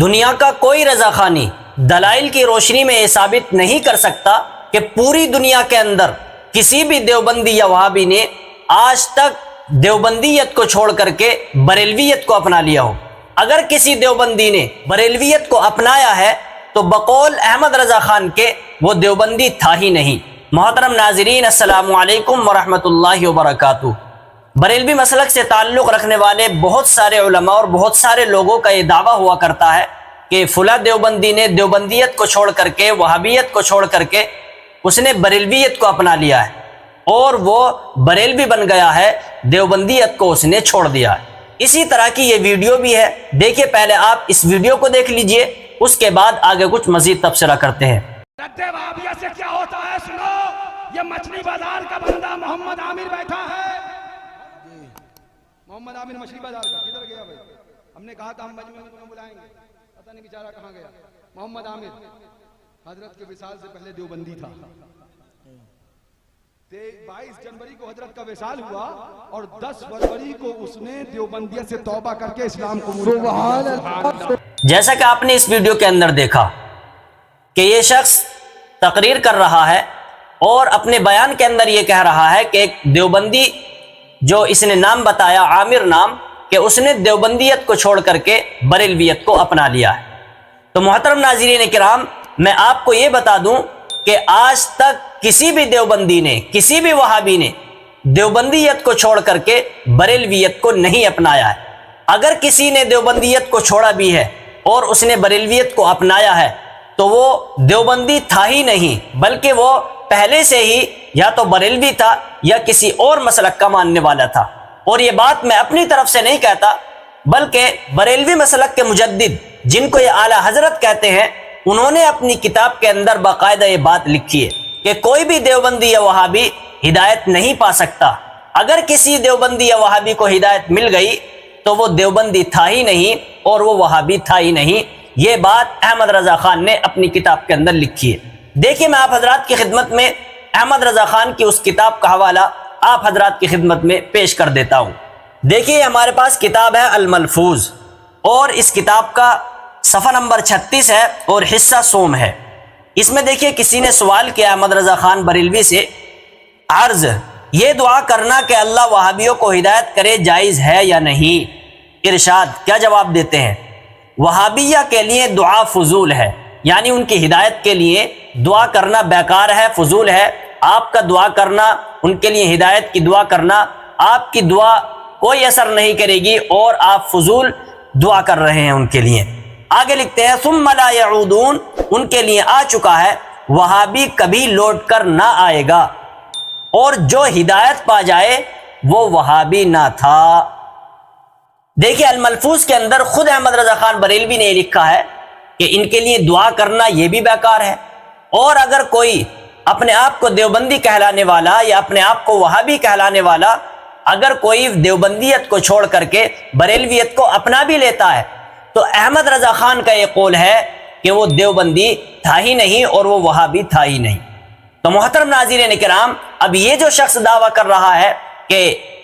دنیا کا کوئی رضاخانی دلائل کی روشنی میں یہ ثابت نہیں کر سکتا کہ پوری دنیا کے اندر کسی بھی دیوبندی یا وہابی نے آج تک دیوبندیت کو چھوڑ کر کے بریلویت کو اپنا لیا ہو۔ اگر کسی دیوبندی نے بریلویت کو اپنایا ہے تو بقول احمد رضا خان کے وہ دیوبندی تھا ہی نہیں۔ محترم ناظرین، السلام علیکم ورحمۃ اللہ وبرکاتہ۔ بریلوی مسلک سے تعلق رکھنے والے بہت سارے علماء اور بہت سارے لوگوں کا یہ دعویٰ ہوا کرتا ہے کہ فلاں دیوبندی نے دیوبندیت کو چھوڑ کر کے، وہابیت کو چھوڑ کر کے اس نے بریلویت کو اپنا لیا ہے اور وہ بریلوی بن گیا ہے، دیوبندیت کو اس نے چھوڑ دیا ہے۔ اسی طرح کی یہ ویڈیو بھی ہے، دیکھیے پہلے آپ اس ویڈیو کو دیکھ لیجئے، اس کے بعد آگے کچھ مزید تبصرہ کرتے ہیں۔ رد وہابیت سے کیا ہوتا ہے سنو، یہ مچھلی بازار کا بندہ محمد عامر بیٹھا ہے۔ محمد عامر مچھلی بازار کا کدھر گیا بھائی؟ ہم نے کہا تھا ہم مجمع میں تمہیں بلائیں گے، پتہ نہیں بیچارہ کہاں گیا۔ محمد عامر حضرت کے وصال سے پہلے دیوبندی تھا۔ 22 جنوری کو حضرت کا وصال ہوا اور 10 فروری کو اس نے دیوبندیت سے توبہ کر کے اسلام قبول کیا۔ جیسا کہ آپ نے اس ویڈیو کے اندر دیکھا کہ یہ شخص تقریر کر رہا ہے اور اپنے بیان کے اندر یہ کہہ رہا ہے کہ ایک دیوبندی جو اس نے نام بتایا، عامر نام، کہ اس نے دیوبندیت کو چھوڑ کر کے بریلویت کو اپنا لیا ہے۔ تو محترم ناظرین کرام، میں آپ کو یہ بتا دوں کہ آج تک کسی بھی دیوبندی نے، کسی بھی وہابی نے دیوبندیت کو چھوڑ کر کے بریلویت کو نہیں اپنایا ہے۔ اگر کسی نے دیوبندیت کو چھوڑا بھی ہے اور اس نے بریلویت کو اپنایا ہے تو وہ دیوبندی تھا ہی نہیں، بلکہ وہ پہلے سے ہی یا تو بریلوی تھا یا کسی اور مسلک کا ماننے والا تھا۔ اور یہ بات میں اپنی طرف سے نہیں کہتا، بلکہ بریلوی مسلک کے مجدد جن کو یہ اعلیٰ حضرت کہتے ہیں، انہوں نے اپنی کتاب کے اندر باقاعدہ یہ بات لکھی ہے کہ کوئی بھی دیوبندی یا وہابی ہدایت نہیں پا سکتا۔ اگر کسی دیوبندی یا وہابی کو ہدایت مل گئی تو وہ دیوبندی تھا ہی نہیں اور وہ وہابی تھا ہی نہیں۔ یہ بات احمد رضا خان نے اپنی کتاب کے اندر لکھی ہے۔ دیکھیے میں آپ حضرات کی خدمت میں احمد رضا خان کی اس کتاب کا حوالہ آپ حضرات کی خدمت میں پیش کر دیتا ہوں۔ دیکھیے ہمارے پاس کتاب ہے الملفوظ، اور اس کتاب کا صفحہ نمبر 36 ہے اور حصہ سوم ہے۔ اس میں دیکھیے کسی نے سوال کیا احمد رضا خان بریلوی سے، عرض یہ دعا کرنا کہ اللہ وہابیوں کو ہدایت کرے جائز ہے یا نہیں؟ ارشاد کیا جواب دیتے ہیں؟ وہابیہ کے لیے دعا فضول ہے، یعنی ان کی ہدایت کے لیے دعا کرنا بیکار ہے، فضول ہے۔ آپ کا دعا کرنا، ان کے لیے ہدایت کی دعا کرنا، آپ کی دعا کوئی اثر نہیں کرے گی اور آپ فضول دعا کر رہے ہیں ان کے لیے۔ آگے لکھتے ہیں ثم لا یعودون، ان کے لیے آ چکا ہے وہابی کبھی لوٹ کر نہ آئے گا، اور جو ہدایت پا جائے وہ وہابی نہ تھا۔ دیکھیں الملفوظ کے اندر خود احمد رضا خان بریلوی نے یہ لکھا ہے کہ ان کے لیے دعا کرنا یہ بھی بیکار ہے، اور اگر کوئی اپنے آپ کو دیوبندی کہلانے والا یا اپنے آپ کو وہابی کہلانے والا اگر کوئی دیوبندیت کو چھوڑ کر کے بریلویت کو اپنا بھی لیتا ہے تو احمد رضا خان کا یہ قول ہے کہ وہ دیوبندی تھا ہی نہیں اور وہ وہابی تھا ہی نہیں۔ تو محترم ناظرین کرام، اب یہ جو شخص دعویٰ کر رہا ہے کہ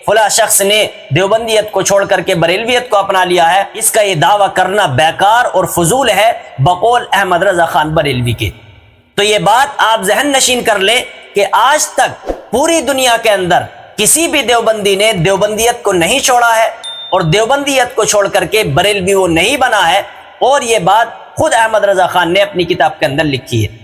فلاں شخص نے دیوبندیت کو چھوڑ کر کے بریلویت کو اپنا لیا ہے، اس کا یہ دعویٰ کرنا بیکار اور فضول ہے بقول احمد رضا خان بریلوی کے۔ تو یہ بات آپ ذہن نشین کر لیں کہ آج تک پوری دنیا کے اندر کسی بھی دیوبندی نے دیوبندیت کو نہیں چھوڑا ہے اور دیوبندیت کو چھوڑ کر کے بریلوی وہ نہیں بنا ہے، اور یہ بات خود احمد رضا خان نے اپنی کتاب کے اندر لکھی ہے۔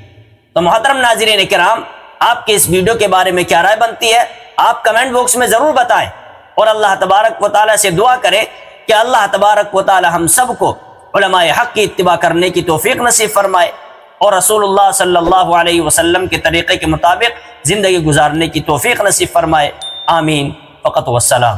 تو محترم ناظرین کرام، آپ کے اس ویڈیو کے بارے میں کیا رائے بنتی ہے آپ کمنٹ باکس میں ضرور بتائیں، اور اللہ تبارک و تعالیٰ سے دعا کریں کہ اللہ تبارک و تعالیٰ ہم سب کو علماء حق کی اتباع کرنے کی توفیق نصیب فرمائے اور رسول اللہ صلی اللہ علیہ وسلم کے طریقے کے مطابق زندگی گزارنے کی توفیق نصیب فرمائے۔ آمین فقط والسلام۔